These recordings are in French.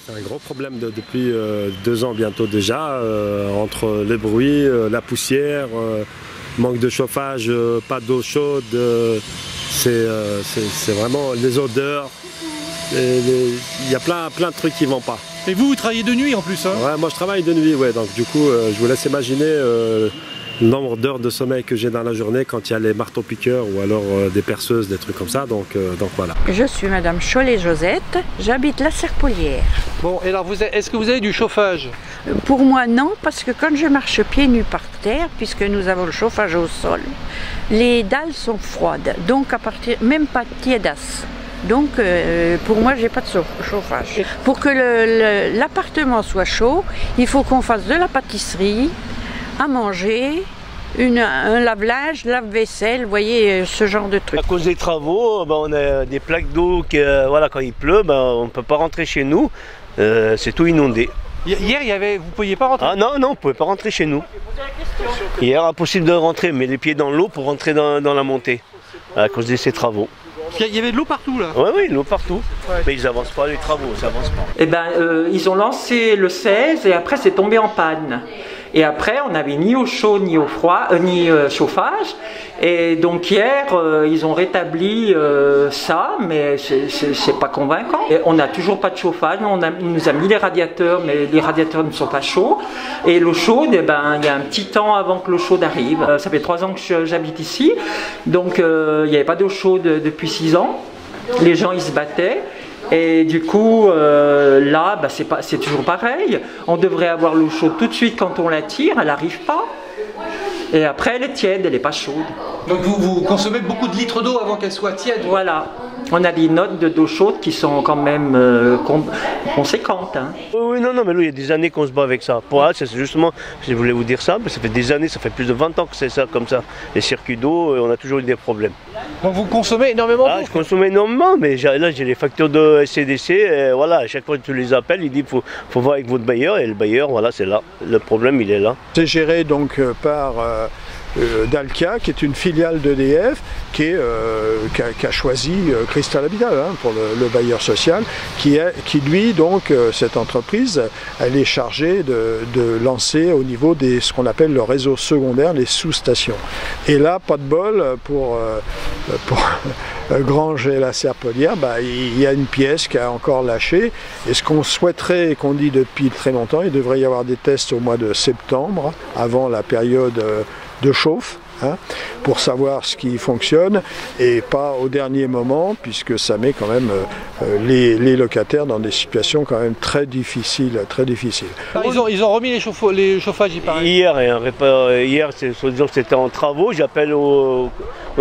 C'est un gros problème depuis 2 ans bientôt déjà, entre les bruits, la poussière, manque de chauffage, pas d'eau chaude, c'est vraiment les odeurs, il y a plein de trucs qui ne vont pas. Et vous travaillez de nuit en plus, hein? Ouais, moi je travaille de nuit, ouais, donc du coup je vous laisse imaginer le nombre d'heures de sommeil que j'ai dans la journée quand il y a les marteaux-piqueurs ou alors des perceuses, des trucs comme ça, donc voilà. Je suis Madame Chollet-Josette, j'habite la Serpollière. Bon, et alors est-ce que vous avez du chauffage? Pour moi non, parce que quand je marche pieds nus par terre, puisque nous avons le chauffage au sol, les dalles sont froides, donc à partir, même pas tiédasses. Donc pour moi j'ai pas de chauffage. Pour que l'appartement soit chaud, il faut qu'on fasse de la pâtisserie, à manger, un lave-linge, lave-vaisselle, vous voyez, ce genre de trucs. À cause des travaux, on a des plaques d'eau, voilà, quand il pleut, on ne peut pas rentrer chez nous, c'est tout inondé. Hier, vous ne pouviez pas rentrer? Ah non, on ne pouvait pas rentrer chez nous. Hier, impossible de rentrer, mais les pieds dans l'eau pour rentrer dans la montée, à cause de ces travaux. Il y avait de l'eau partout là? Oui, l'eau partout. Ouais. Mais ils n'avancent pas les travaux, ça avance pas. Eh ben, ils ont lancé le 16 et après c'est tombé en panne. Et après, on n'avait ni eau chaude, ni eau froide, ni chauffage. Et donc hier, ils ont rétabli ça, mais c'est pas convaincant. Et on n'a toujours pas de chauffage. On nous a mis les radiateurs, mais les radiateurs ne sont pas chauds. Et l'eau chaude, eh ben, il y a un petit temps avant que l'eau chaude arrive. Ça fait 3 ans que j'habite ici, donc il n'y avait pas d'eau chaude depuis 6 ans. Les gens, ils se battaient. Et du coup, là, c'est toujours pareil. On devrait avoir l'eau chaude tout de suite quand on la tire, elle n'arrive pas. Et après, elle est tiède, elle n'est pas chaude. Donc vous consommez beaucoup de litres d'eau avant qu'elle soit tiède? Voilà. On a des notes d'eau chaude qui sont quand même conséquentes. Hein. Oui, non, mais il y a des années qu'on se bat avec ça. Pour c'est justement, je voulais vous dire ça, mais ça fait des années, ça fait plus de 20 ans que c'est ça, comme ça. Les circuits d'eau, on a toujours eu des problèmes. Donc vous consommez énormément d'eau? Je consomme énormément, mais là j'ai les factures de SCDC, et voilà, à chaque fois que tu les appelles, ils disent qu'il faut voir avec votre bailleur, et le bailleur, voilà, c'est là. Le problème, il est là. C'est géré donc par Dalkia, qui est une filiale d'EDF, qui a choisi Cristal Habitat pour le bailleur social, qui lui, donc, cette entreprise, elle est chargée de lancer au niveau de ce qu'on appelle le réseau secondaire, les sous-stations. Et là, pas de bol pour Grange et la Serpollière, il y a une pièce qui a encore lâché. Et ce qu'on souhaiterait, et qu'on dit depuis très longtemps, il devrait y avoir des tests au mois de septembre, avant la période de chauffe, pour savoir ce qui fonctionne et pas au dernier moment, puisque ça met quand même les locataires dans des situations quand même très difficiles. Ils ont remis les chauffages, il paraît. Hier, soi-disant que c'était en travaux, j'appelle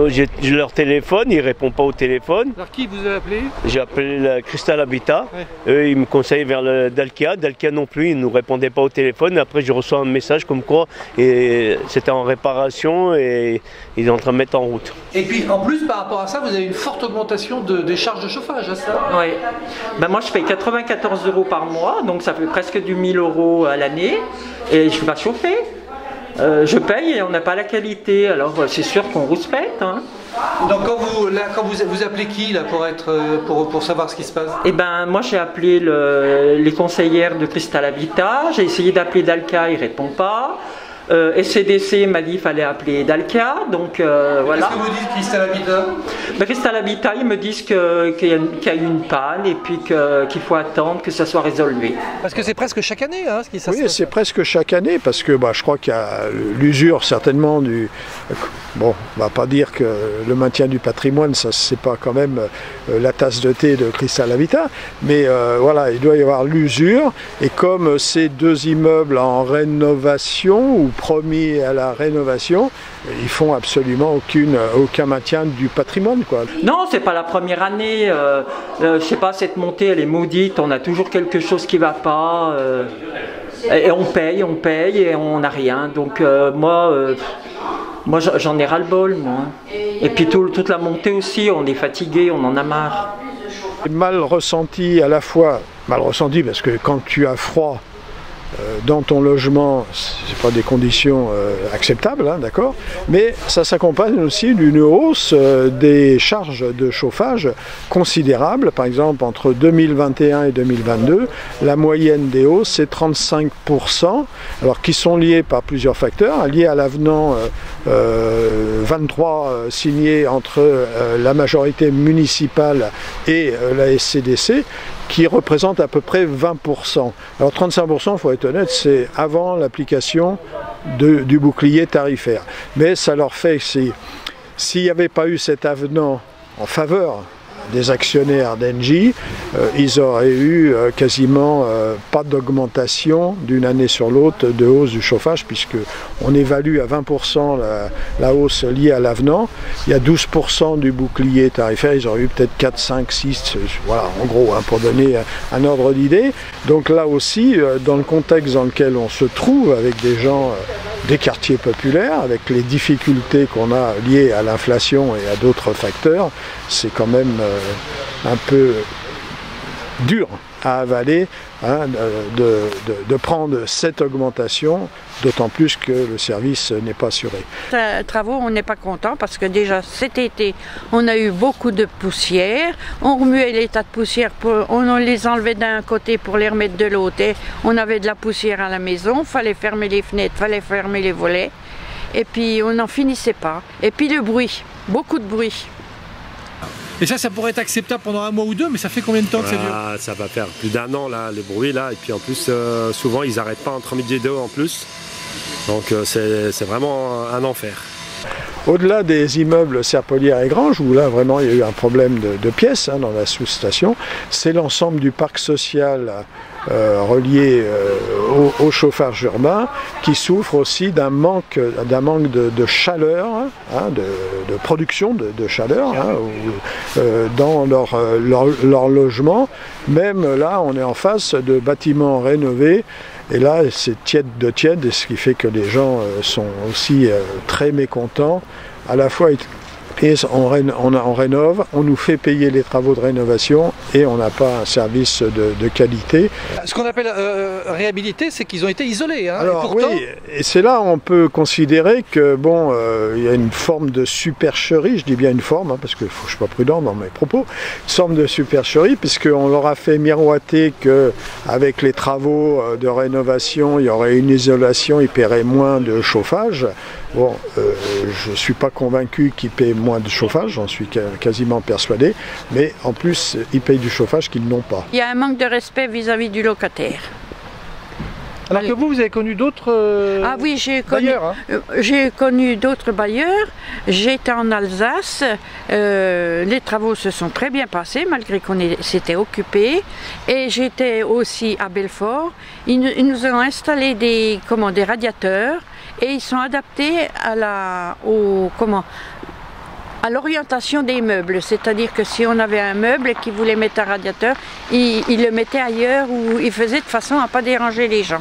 j'ai leur téléphone, ils ne répondent pas au téléphone. Alors qui vous a appelé? J'ai appelé Cristal Habitat, eux ils me conseillent vers le Dalkia non plus, ils ne nous répondaient pas au téléphone. Après je reçois un message comme quoi c'était en réparation et ils sont en train de mettre en route. Et puis en plus par rapport à ça, vous avez une forte augmentation des charges de chauffage, à ça? Oui. Moi je paye 94 € par mois, donc ça fait presque du 1000 € à l'année et je ne suis pas chauffée. Je paye et on n'a pas la qualité, alors c'est sûr qu'on rouspète. Hein. Donc quand vous appelez qui là pour savoir ce qui se passe? Eh ben moi j'ai appelé les conseillères de Cristal Habitat, j'ai essayé d'appeler Dalkia, ils ne répondent pas. SCDC m'a dit qu'il fallait appeler Dalkia, donc voilà. Qu'est-ce que vous dites Cristal Habitat? Cristal Habitat, ils me disent qu'il y a eu une panne et puis qu'il faut attendre que ça soit résolu. Parce que c'est presque chaque année, hein, ce qui se passe. Oui, c'est presque chaque année, parce que je crois qu'il y a l'usure certainement du... Bon, on ne va pas dire que le maintien du patrimoine, ça c'est pas quand même la tasse de thé de Cristal Habitat, mais voilà, il doit y avoir l'usure, et comme ces 2 immeubles en rénovation, ou promis à la rénovation, ils font absolument aucun maintien du patrimoine, quoi. Non, c'est pas la première année. Je sais pas, cette montée, elle est maudite. On a toujours quelque chose qui va pas. Et on paye et on n'a rien. Donc moi j'en ai ras-le-bol, moi. Et puis toute la montée aussi, on est fatigué, on en a marre. Mal ressenti à la fois, mal ressenti parce que quand tu as froid dans ton logement, c'est pas des conditions acceptables, hein, d'accord, mais ça s'accompagne aussi d'une hausse des charges de chauffage considérables. Par exemple, entre 2021 et 2022, la moyenne des hausses, c'est 35%, alors qui sont liés par plusieurs facteurs, liés à l'avenant 23 signé entre la majorité municipale et la SCDC, qui représente à peu près 20%. Alors 35%, il faut être honnête, c'est avant l'application du bouclier tarifaire. Mais ça leur fait, s'il n'y avait pas eu cet avenant en faveur des actionnaires d'Engie, ils auraient eu quasiment pas d'augmentation d'une année sur l'autre de hausse du chauffage, puisque on évalue à 20% la hausse liée à l'avenant. Il y a 12% du bouclier tarifaire, ils auraient eu peut-être 4, 5, 6, voilà, en gros, hein, pour donner un ordre d'idée. Donc là aussi, dans le contexte dans lequel on se trouve, avec des gens des quartiers populaires, avec les difficultés qu'on a liées à l'inflation et à d'autres facteurs, c'est quand même un peu dur à avaler, hein, de prendre cette augmentation, d'autant plus que le service n'est pas assuré. Travaux, on n'est pas content parce que déjà cet été, on a eu beaucoup de poussière. On remuait les tas de poussière, on les enlevait d'un côté pour les remettre de l'autre. On avait de la poussière à la maison, il fallait fermer les fenêtres, il fallait fermer les volets. Et puis on n'en finissait pas. Et puis le bruit, beaucoup de bruit. Et ça pourrait être acceptable pendant un mois ou deux, mais ça fait combien de temps que ça dure? Ça va faire plus d'1 an, là, le bruit, là. Et puis en plus, souvent, ils n'arrêtent pas entre midi et 2 en plus. Donc c'est vraiment un enfer. Au-delà des immeubles Serpollière et Grange, où là vraiment il y a eu un problème de pièces, hein, dans la sous-station, c'est l'ensemble du parc social relié au chauffage urbain qui souffre aussi d'un manque de chaleur, hein, de production de chaleur, hein, dans leur logement. Même là, on est en face de bâtiments rénovés. Et là, c'est tiède de tiède, ce qui fait que les gens sont aussi très mécontents. À la fois, on rénove, on nous fait payer les travaux de rénovation et on n'a pas un service de qualité. Ce qu'on appelle réhabilité, c'est qu'ils ont été isolés. Hein, alors et pourtant... oui, et c'est là où on peut considérer que bon, il y a une forme de supercherie, je dis bien une forme, hein, parce que je ne suis pas prudent dans mes propos, une forme de supercherie, puisqu'on leur a fait miroiter qu'avec les travaux de rénovation, il y aurait une isolation, ils paieraient moins de chauffage. Bon, je ne suis pas convaincu qu'ils paient moins de chauffage, j'en suis quasiment persuadé, mais en plus, ils payent du chauffage qu'ils n'ont pas. Il y a un manque de respect vis-à-vis du locataire. Alors que vous avez connu d'autres ah oui, bailleurs, hein. J'ai connu d'autres bailleurs. J'étais en Alsace. Les travaux se sont très bien passés malgré qu'on s'était occupé. Et j'étais aussi à Belfort. Ils nous ont installé des radiateurs et ils sont adaptés à l'orientation des meubles, c'est-à-dire que si on avait un meuble qui voulait mettre un radiateur, il le mettait ailleurs ou il faisait de façon à ne pas déranger les gens.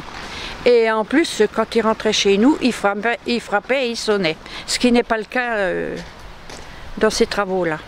Et en plus, quand il rentrait chez nous, il frappait et il sonnait, ce qui n'est pas le cas dans ces travaux-là.